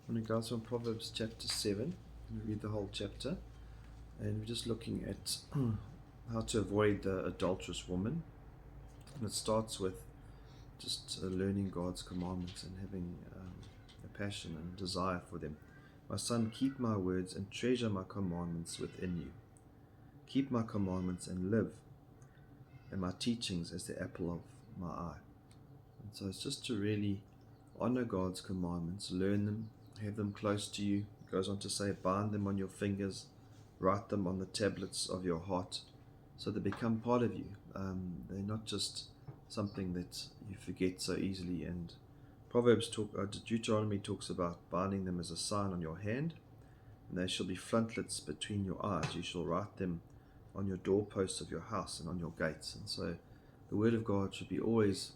When it goes from Proverbs chapter 7, we read the whole chapter, and we're just looking at how to avoid the adulterous woman. And it starts with just learning God's commandments and having a passion and desire for them. My son, keep my words and treasure my commandments within you. Keep my commandments and live, and my teachings as the apple of my eye. And so it's just to really honor God's commandments, learn them, have them close to you. It goes on to say, bind them on your fingers, write them on the tablets of your heart, so they become part of you. They're not just something that you forget so easily. And Deuteronomy talks about binding them as a sign on your hand, and they shall be frontlets between your eyes. You shall write them on your doorposts of your house and on your gates. And so the word of God should be always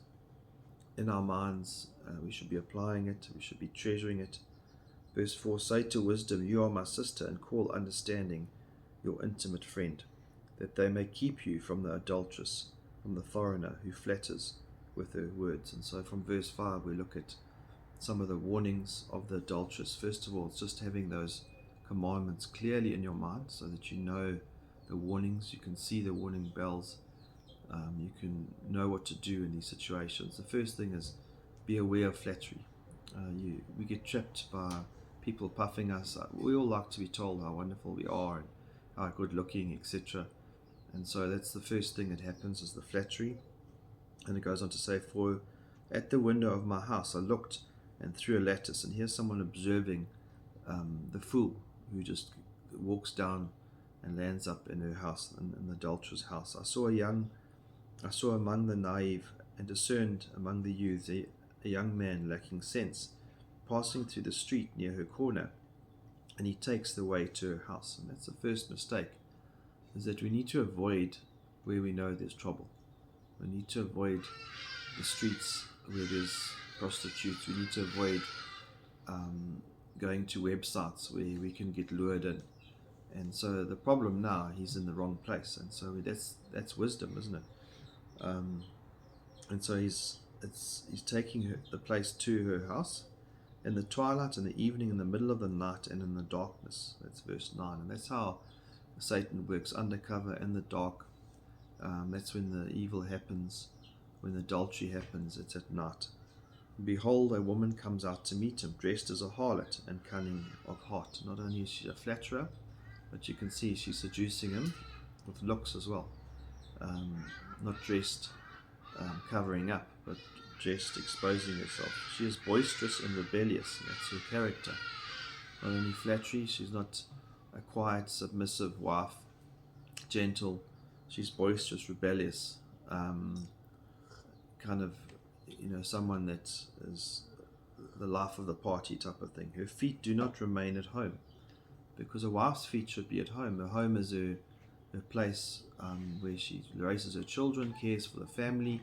in our minds. We should be applying it, we should be treasuring it. Verse 4, say to wisdom, you are my sister, and call understanding your intimate friend, that they may keep you from the adulteress, from the foreigner who flatters with her words. And so from verse 5 we look at some of the warnings of the adulteress. First of all, it's just having those commandments clearly in your mind so that you know the warnings, you can see the warning bells, you can know what to do in these situations. The first thing is be aware of flattery. We get trapped by people puffing us. We all like to be told how wonderful we are and how good looking, etc. And so that's the first thing that happens, is the flattery. And it goes on to say, for at the window of my house I looked and through a lattice, and here's someone observing the fool who just walks down and lands up in her house, in the adulterer's house. I saw among the naive and discerned among the youths a young man lacking sense, passing through the street near her corner, and he takes the way to her house. And that's the first mistake, is that we need to avoid where we know there's trouble. We need to avoid the streets where there's prostitutes. We need to avoid going to websites where we can get lured in. And so the problem now, he's in the wrong place. And so that's wisdom, isn't it? And so he's taking the place to her house in the twilight, in the evening, in the middle of the night, and in the darkness. That's verse 9. And that's how Satan works, undercover, in the dark. That's when the evil happens, when adultery happens. It's at night. Behold, a woman comes out to meet him, dressed as a harlot and cunning of heart. Not only is she a flatterer, but you can see she's seducing him with looks as well. Not dressed covering up, but dressed exposing herself. She is boisterous and rebellious, and that's her character. Not only flattery, she's not a quiet, submissive wife, gentle. She's boisterous, rebellious, kind of, someone that is the life of the party type of thing. Her feet do not remain at home, because a wife's feet should be at home. Her home is her place where she raises her children, cares for the family.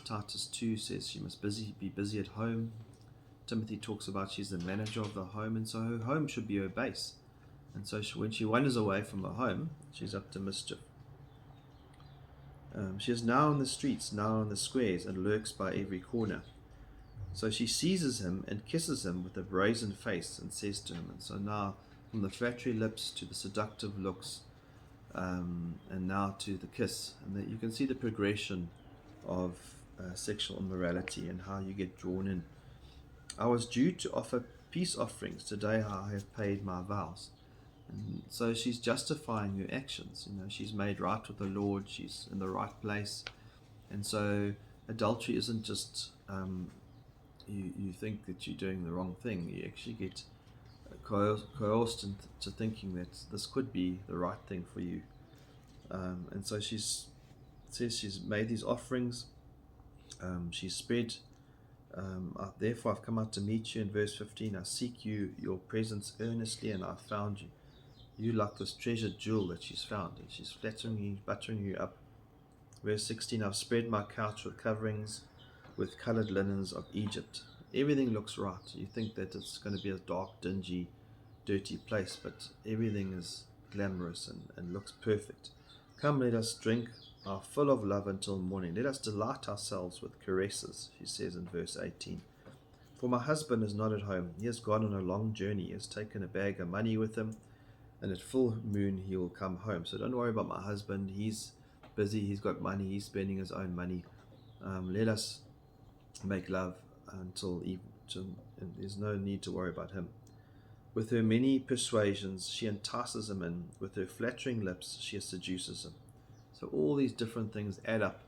Titus 2 says she must be busy at home. Timothy talks about she's the manager of the home, and so her home should be her base. And so when she wanders away from her home, she's up to mischief. She is now in the streets, now in the squares, and lurks by every corner. So she seizes him and kisses him with a brazen face and says to him. And so now, from the flattery lips to the seductive looks, and now to the kiss. And you can see the progression of sexual immorality and how you get drawn in. I was due to offer peace offerings. Today I have paid my vows. And so she's justifying her actions. She's made right with the Lord. She's in the right place. And so adultery isn't just you think that you're doing the wrong thing. You actually get coerced into thinking that this could be the right thing for you. And so it says she's made these offerings. She's spread. Therefore I've come out to meet you. In verse 15, I seek your presence earnestly, and I've found you. You like this treasured jewel that she's found, and she's flattering you, buttering you up. Verse 16, I've spread my couch with coverings, with colored linens of Egypt. Everything looks right. You think that it's going to be a dark, dingy, dirty place, but everything is glamorous and looks perfect. Come, let us drink our fill of love until morning. Let us delight ourselves with caresses, she says in verse 18. For my husband is not at home. He has gone on a long journey. He has taken a bag of money with him, and at full moon he will come home. So don't worry about my husband. He's busy. He's got money. He's spending his own money. Let us make love until evening. And there's no need to worry about him. With her many persuasions, she entices him in. With her flattering lips, she seduces him. So all these different things add up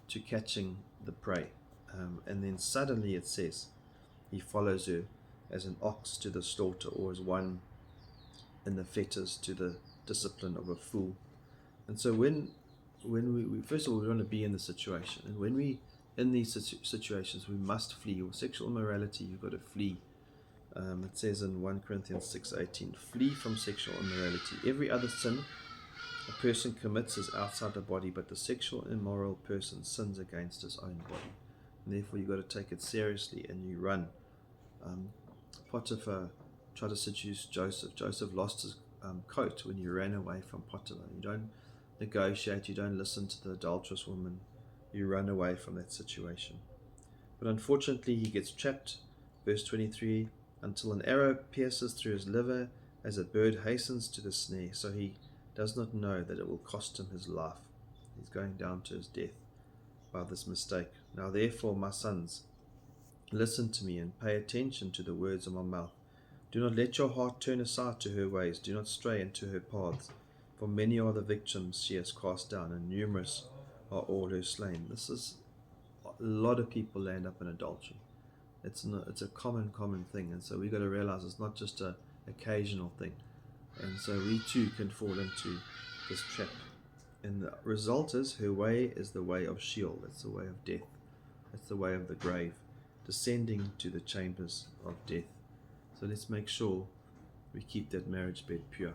to catching the prey. And then suddenly it says, he follows her as an ox to the slaughter, or as one in the fetters to the discipline of a fool. And so when we first of all, we want to be in the situation. And when we in these situations, we must flee. Or sexual immorality, you've got to flee. It says in 1 Corinthians 6:18, flee from sexual immorality. Every other sin a person commits is outside the body, but the sexual immoral person sins against his own body. And therefore, you've got to take it seriously and you run. Potiphar tried to seduce Joseph. Joseph lost his coat when he ran away from Potiphar. You don't negotiate, you don't listen to the adulterous woman, you run away from that situation. But unfortunately, he gets trapped. Verse 23, until an arrow pierces through his liver as a bird hastens to the snare. So he does not know that it will cost him his life. He's going down to his death by this mistake. Now therefore, my sons, listen to me and pay attention to the words of my mouth. Do not let your heart turn aside to her ways. Do not stray into her paths. For many are the victims she has cast down, and numerous are all her slain. This is a lot of people land up in adultery. It's a common thing, and so we've got to realize it's not just an occasional thing. And so we too can fall into this trap. And the result is, her way is the way of Sheol. It's the way of death. It's the way of the grave, descending to the chambers of death. So let's make sure we keep that marriage bed pure.